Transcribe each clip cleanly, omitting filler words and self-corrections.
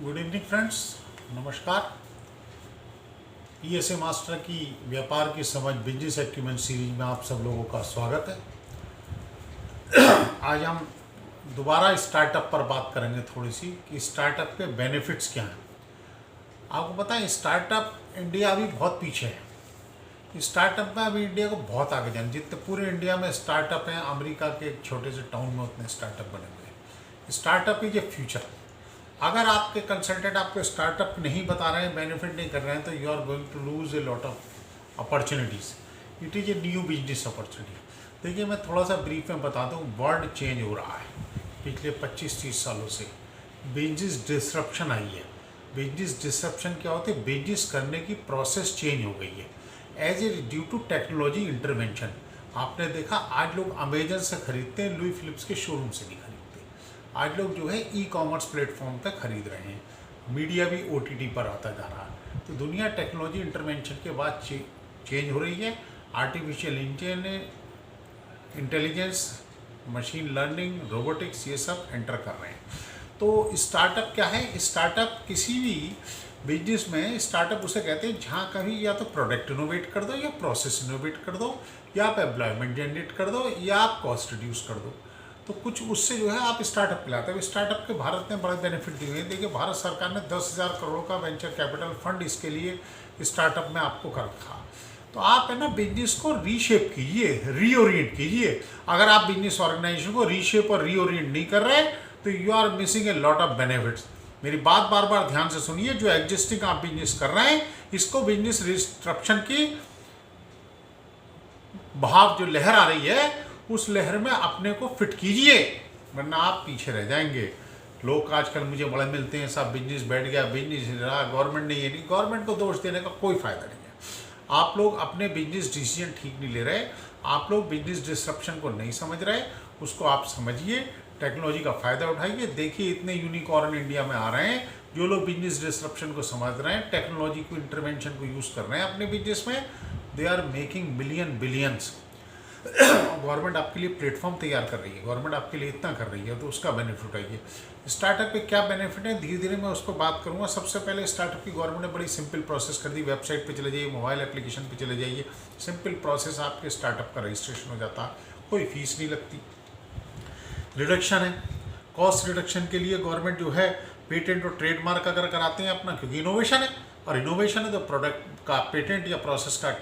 Good evening friends, नमस्कार। ESA master की व्यापार की समझ बिजनेस एक्यूमेन सीरीज में आप सब लोगों का स्वागत है। आज हम दोबारा स्टार्टअप पर बात करेंगे थोड़ी सी कि स्टार्टअप के बेनिफिट्स क्या हैं। आपको पता है स्टार्टअप इंडिया अभी बहुत पीछे है। स्टार्टअप में अभी इंडिया को बहुत आगे जाना, जितने पूरे इंडिया में स्टार्टअप हैं, अमेरिका के एक छोटे से टाउन में उतने स्टार्टअप बने हुए हैं। Startup is a future. अगर आपके कंसल्टेंट आपको स्टार्टअप नहीं बता रहे हैं, बेनिफिट नहीं कर रहे हैं, तो you are going to lose a lot of opportunities. It is a new business opportunity. देखिए, मैं थोड़ा सा ब्रीफ में बता दूं। वर्ल्ड चेंज हो रहा है पिछले 25-30 सालों से। बिजनेस डिसरप्शन आई है। बिजनेस डिसरप्शन क्या होती है? बिजनेस करने की प्रोसेस चेंज हो गई है as a due to technology intervention. आपने देखा आज लोग अमेजन से खरीदते हैं, लुई फिलिप्स के शोरूम से नहीं खरीदते। आज लोग जो है ई कॉमर्स प्लेटफॉर्म पे खरीद रहे हैं। मीडिया भी ओटीटी पर आता जा रहा है। तो दुनिया टेक्नोलॉजी इंटरवेंशन के बाद चेंज हो रही है। Artificial intelligence, machine learning, robotics, ये सब एंटर कर रहे हैं। तो स्टार्टअप क्या है? स्टार्टअप किसी भी बिजनेस में स्टार्टअप उसे कहते हैं जहाँ कभी या तो प्रोडक्ट इनोवेट कर दो, या प्रोसेस इनोवेट कर दो, या आप एम्प्लॉयमेंट जनरेट कर दो, या आप कॉस्ट रिड्यूस कर दो। तो कुछ उससे जो है आप स्टार्टअप लाते हो। स्टार्टअप के भारत ने बड़े बेनिफिट दिए हैं। देखिए, भारत सरकार ने 10,000 करोड़ का वेंचर कैपिटल फंड इसके लिए स्टार्टअप में आपको कर रखा। तो आप है ना बिजनेस को रीशेप कीजिए, रीओरिएंट कीजिए। अगर आप बिजनेस ऑर्गेनाइजेशन को रीशेप और रीओरिएंट नहीं कर रहे तो you are missing a lot of benefits. मेरी बात बार बार ध्यान से सुनिए। जो एग्जिस्टिंग आप बिजनेस कर रहे हैं, इसको बिजनेस रिस्ट्रक्शन की बहाव जो लहर आ रही है, उस लहर में अपने को फिट कीजिए, वरना आप पीछे रह जाएंगे। लोग आजकल मुझे बड़े मिलते हैं, सब बिजनेस बैठ गया, बिजनेस रहा, गवर्नमेंट ने ये नहीं। गवर्नमेंट को दोष देने का कोई फायदा नहीं है। आप लोग अपने बिजनेस डिसीजन ठीक नहीं ले रहे। आप लोग बिजनेस डिसरप्शन को नहीं समझ रहे। उसको आप समझिए, टेक्नोलॉजी का फ़ायदा उठाइए। देखिए, इतने यूनिकॉर्न इंडिया में आ रहे हैं जो लोग बिजनेस डिसरप्शन को समझ रहे हैं, टेक्नोलॉजी को इंटरवेंशन को यूज़ कर रहे हैं अपने बिजनेस में। They are making billions. Government आपके लिए प्लेटफॉर्म तैयार कर रही है, गवर्नमेंट आपके लिए इतना कर रही है, तो उसका बेनिफिट उठाइए। स्टार्टअप पे क्या बेनिफिट है, धीरे धीरे मैं उस पर बात करूंगा। सबसे पहले स्टार्टअप की गवर्नमेंट ने बड़ी सिंपल प्रोसेस कर दी। वेबसाइट पे चले जाइए, मोबाइल एप्लीकेशन पे चले जाइए, सिंपल प्रोसेस, आपके स्टार्टअप का रजिस्ट्रेशन हो जाता है, कोई फीस नहीं लगती। रिडक्शन है, कॉस्ट रिडक्शन के लिए गवर्नमेंट जो है पेटेंट और ट्रेडमार्क अगर कराते हैं अपना, क्योंकि इनोवेशन है, और इनोवेशन है तो प्रोडक्ट का पेटेंट या प्रोसेस का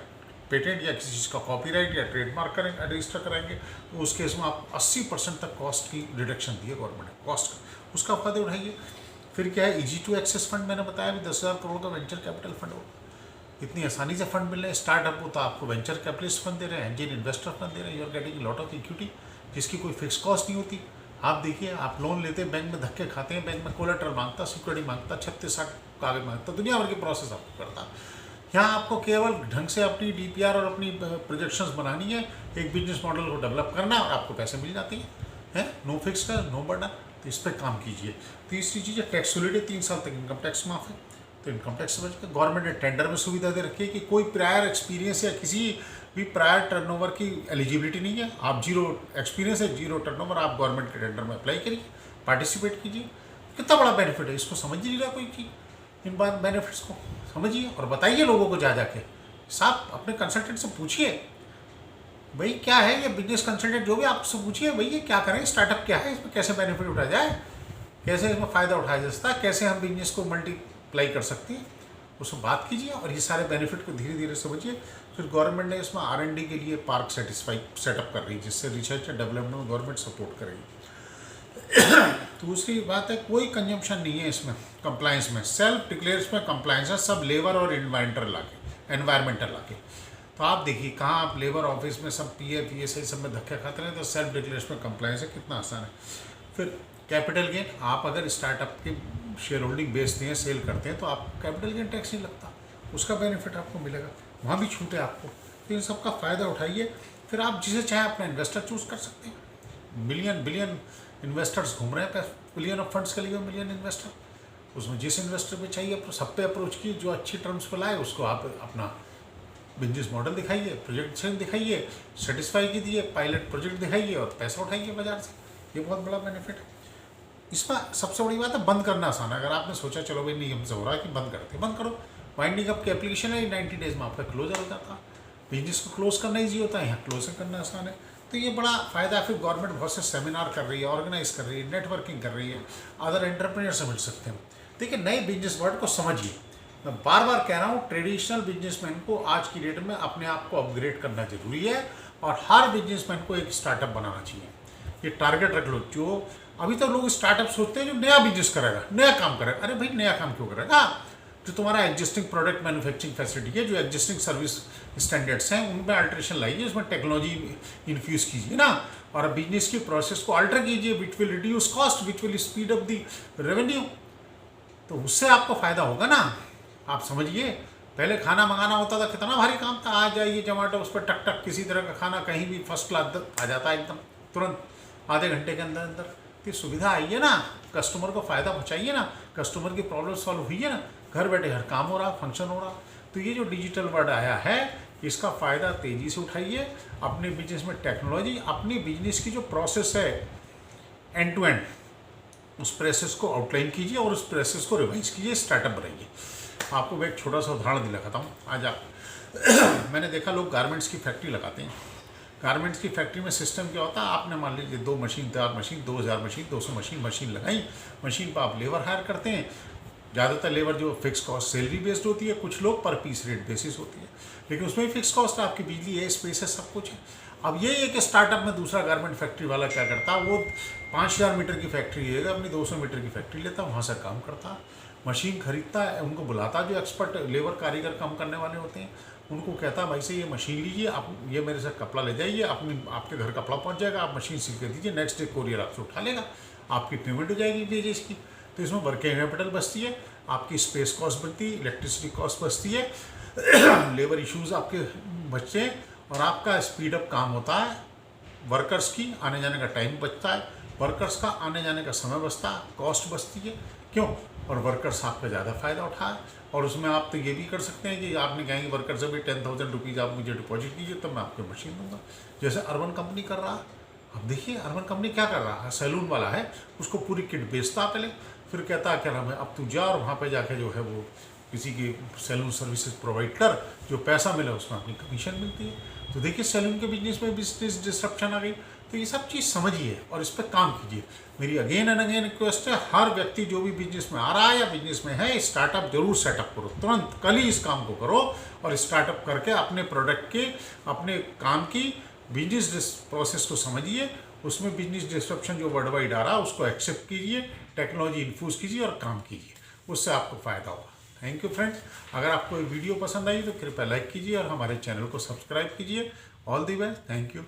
पेटेंट या किसी चीज़ का कॉपीराइट या ट्रेडमार्क करेंगे, रजिस्टर कराएंगे, तो उस केस में आप 80% तक कॉस्ट की रिडक्शन दी है गवर्नमेंट ने, कॉस्ट का, उसका फायदा उठाइए। फिर क्या है, इजी टू एक्सेस फंड, मैंने बताया भी 10,000 करोड़ का वेंचर कैपिटल फंड हो। इतनी आसानी से फंड मिल रहे हैं स्टार्टअप को, तो आपको वेंचर कैपिटलिस्ट फंड दे रहे हैं, एंजल इन्वेस्टर फंड दे रहे हैं, you are getting lot of equity, जिसकी कोई फिक्स कॉस्ट नहीं होती। आप देखिए, आप लोन लेते हैं, बैंक में धक्के खाते हैं, बैंक में कोलेटरल मांगता, सिक्योरिटी मांगता, 36-60 कागज मांगता, दुनिया भर की प्रोसेस आपको करता। यहाँ आपको केवल ढंग से अपनी डीपीआर और अपनी प्रोजेक्शंस बनानी है, एक बिजनेस मॉडल को डेवलप करना है, और आपको पैसे मिल जाते हैं। नो फिक्स का, नो बर्डन। तो इस पर काम कीजिए। तीसरी चीज़ है टैक्स हॉलिडे, 3 साल तक इनकम टैक्स माफ है, तो इनकम टैक्स से बच के गवर्नमेंट ने टेंडर में सुविधा दे रखी है कि कोई प्रायर एक्सपीरियंस या किसी भी प्रायर टर्नओवर की एलिजिबिलिटी नहीं है। आप जीरो एक्सपीरियंस है, जीरो टर्नओवर, आप गवर्नमेंट के टेंडर में अप्लाई करिए, पार्टिसिपेट कीजिए। कितना बड़ा बेनिफिट है, इसको समझ नहीं रहा कोई चीज़। इन बात बेनिफिट्स को समझिए और बताइए लोगों को जा जाके। साहब, अपने कंसल्टेंट से पूछिए, भाई क्या है ये बिजनेस कंसल्टेंट, जो भी आपसे पूछिए, भाई ये क्या करें, स्टार्टअप क्या है, इसमें कैसे बेनिफिट उठाया जाए, कैसे इसमें फ़ायदा उठाया जा सकता है, कैसे हम बिजनेस को मल्टीप्लाई कर सकते हैं, उसमें बात कीजिए और ये सारे बेनिफिट को धीरे धीरे समझिए। फिर गवर्नमेंट ने इसमें R&D के लिए पार्क सेटअप कर रही है, जिससे रिसर्च एंड डेवलपमेंट में गवर्नमेंट सपोर्ट करेगी। दूसरी बात है, कोई कंजम्पशन नहीं है इसमें, कंप्लायंस में, सेल्फ डिक्लेयर्स में कंप्लायंस है, सब लेबर और एनवायरमेंटल लाके। तो आप देखिए, कहाँ आप लेबर ऑफिस में सब PF ESI सब में धक्के खाते हैं, तो सेल्फ डिक्लेयर्स में कंप्लायंस है, कितना आसान है। फिर कैपिटल गेन, आप अगर स्टार्टअप की शेयर होल्डिंग बेचते हैं, सेल करते हैं, तो आप कैपिटल गेन टैक्स नहीं लगता, उसका बेनिफिट आपको मिलेगा, वहाँ भी छूट है आपको। तो इन सब का फ़ायदा उठाइए। फिर आप जिसे चाहे अपना इन्वेस्टर चूज़ कर सकते हैं। बिलियन इन्वेस्टर्स घूम रहे हैं, बिलियन ऑफ फंड्स के लिए बिलियन इन्वेस्टर, उसमें जिस इन्वेस्टर पे चाहिए सब पे अप्रोच की, जो अच्छी टर्म्स पे लाए उसको आप अपना बिजनेस मॉडल दिखाइए, प्रोजेक्ट दिखाइए, सेटिस्फाई कीजिए, पायलट प्रोजेक्ट दिखाइए और पैसा उठाइए बाजार से। ये बहुत बड़ा बेनिफिट है। इसमें सबसे बड़ी बात है बंद करना आसान है। अगर आपने सोचा चलो भाई नहीं हमसे हो रहा है कि बंद करते, बंद करो। वाइंडिंग अप की एप्लीकेशन है, 90 डेज में आपका क्लोजर हो जाता है। बिजनेस को क्लोज करना ईजी होता है, यहाँ क्लोजिंग करना आसान है। तो ये बड़ा फ़ायदा है। फिर गवर्नमेंट बहुत से सेमिनार कर रही है, ऑर्गेनाइज कर रही है, नेटवर्किंग कर रही है, अदर एंटरप्रेन्योर से मिल सकते हैं। देखिए नए बिजनेस वर्ल्ड को समझिए। मैं बार बार कह रहा हूँ ट्रेडिशनल बिजनेसमैन को आज की डेट में अपने आप को अपग्रेड करना जरूरी है, और हर बिजनेसमैन को एक स्टार्टअप बनाना चाहिए। ये टारगेट रख लो। जो अभी तो लोग स्टार्टअप सोचते हैं जो नया बिजनेस करेगा, नया काम करेगा। अरे भाई नया काम क्यों करेगा? जो तुम्हारा एग्जिस्टिंग प्रोडक्ट मैन्युफैक्चरिंग फैसिलिटी है, जो एग्जिस्टिंग सर्विस स्टैंडर्ड्स हैं, उनमें अल्ट्रेशन लाइए, उसमें टेक्नोलॉजी इन्फ्यूज़ कीजिए ना, और बिजनेस की प्रोसेस को अल्टर कीजिए, which will reduce cost, which will speed up the revenue. तो उससे आपको फ़ायदा होगा ना। आप समझिए, पहले खाना मंगाना होता था, कितना भारी काम था। आज जाइए जोमेटो, उस पर टक टक किसी तरह का खाना कहीं भी फर्स्ट क्लास आ जाता है एकदम तुरंत, आधे घंटे के अंदर अंदर। तो सुविधा आई है ना, कस्टमर को फ़ायदा पहुँचाइए ना, कस्टमर की प्रॉब्लम सॉल्व हुई है ना, घर बैठे हर काम हो रहा, फंक्शन हो रहा। तो ये जो डिजिटल वर्ल्ड आया है, इसका फ़ायदा तेज़ी से उठाइए। अपने बिजनेस में टेक्नोलॉजी, अपनी बिजनेस की जो प्रोसेस है एंड टू एंड, उस प्रोसेस को आउटलाइन कीजिए और उस प्रोसेस को रिवाइज कीजिए, स्टार्टअप बनाइए। आपको मैं एक छोटा सा उदाहरण दिखाता हूँ। आज आप मैंने देखा लोग गारमेंट्स की फैक्ट्री लगाते हैं। गारमेंट्स की फैक्ट्री में सिस्टम क्या होता है, आपने मान लीजिए 2 मशीन, 4 मशीन, 2000 मशीन, 200 मशीन लगाई। मशीन पर आप लेबर हायर करते हैं। ज़्यादातर लेबर जो फिक्स कॉस्ट सैलरी बेस्ड होती है, कुछ लोग पर पीस रेट बेसिस होती है, लेकिन उसमें भी फिक्स कॉस्ट है, आपकी बिजली है, स्पेस है, सब कुछ है। अब ये एक स्टार्टअप में दूसरा गारमेंट फैक्ट्री वाला क्या करता है, वो 5000 मीटर की फैक्ट्री लेगा, अपनी 200 मीटर की फैक्ट्री लेता, वहाँ से काम करता, मशीन खरीदता है, उनको बुलाता, जो एक्सपर्ट लेबर कारीगर काम करने वाले होते हैं, उनको कहता है भाई से ये मशीन लीजिए आप, ये मेरे से कपड़ा ले जाइए, आपके घर कपड़ा पहुँच जाएगा, आप मशीन सील कर दीजिए, नेक्स्ट डे कोरियर आपसे उठा लेगा, आपकी पेमेंट हो जाएगी भेजे इसकी। तो इसमें वर्किंग कैपिटल बचती है, आपकी स्पेस कॉस्ट बढ़ती है, इलेक्ट्रिसिटी कॉस्ट बचती है, लेबर इश्यूज आपके बचते हैं, और आपका स्पीड अप काम होता है। वर्कर्स की आने जाने का टाइम बचता है, वर्कर्स का आने जाने का समय बचता है, कॉस्ट बचती है। क्यों? और वर्कर्स आपका ज़्यादा फ़ायदा उठाए। और उसमें आप तो ये भी कर सकते हैं कि आपने कहेंगे वर्कर से भी 10,000 रुपीज़ आप मुझे डिपॉजिट कीजिए, तब मैं आपको मशीन दूंगा, जैसे अर्बन कंपनी कर रहा है। अब देखिए अर्बन कंपनी क्या कर रहा है, सैलून वाला है, उसको पूरी किट बेचता पहले, फिर कहता है क्या नाम है, अब तू जा और वहाँ पे जाके जो है वो किसी की सैलून सर्विसेज प्रोवाइड कर, जो पैसा मिले उसमें अपनी कमीशन मिलती है। तो देखिए सैलून के बिजनेस में बिजनेस डिस्ट्रप्शन आ गई। तो ये सब चीज़ समझिए और इस पर काम कीजिए। मेरी अगेन एंड अगेन रिक्वेस्ट है, हर व्यक्ति जो भी बिजनेस में आ रहा है या बिजनेस में है, स्टार्टअप जरूर सेटअप करो, तुरंत कल ही इस काम को करो, और स्टार्टअप करके अपने प्रोडक्ट के, अपने काम की बिजनेस प्रोसेस को समझिए, उसमें बिजनेस डिस्ट्रप्शन जो वर्ल्ड वाइड आ रहा है उसको एक्सेप्ट कीजिए, टेक्नोलॉजी इन्फ्यूज़ कीजिए और काम कीजिए, उससे आपको फ़ायदा होगा। Thank you friends. अगर आपको ये वीडियो पसंद आई तो कृपया लाइक कीजिए और हमारे चैनल को सब्सक्राइब कीजिए। All the best, thank you.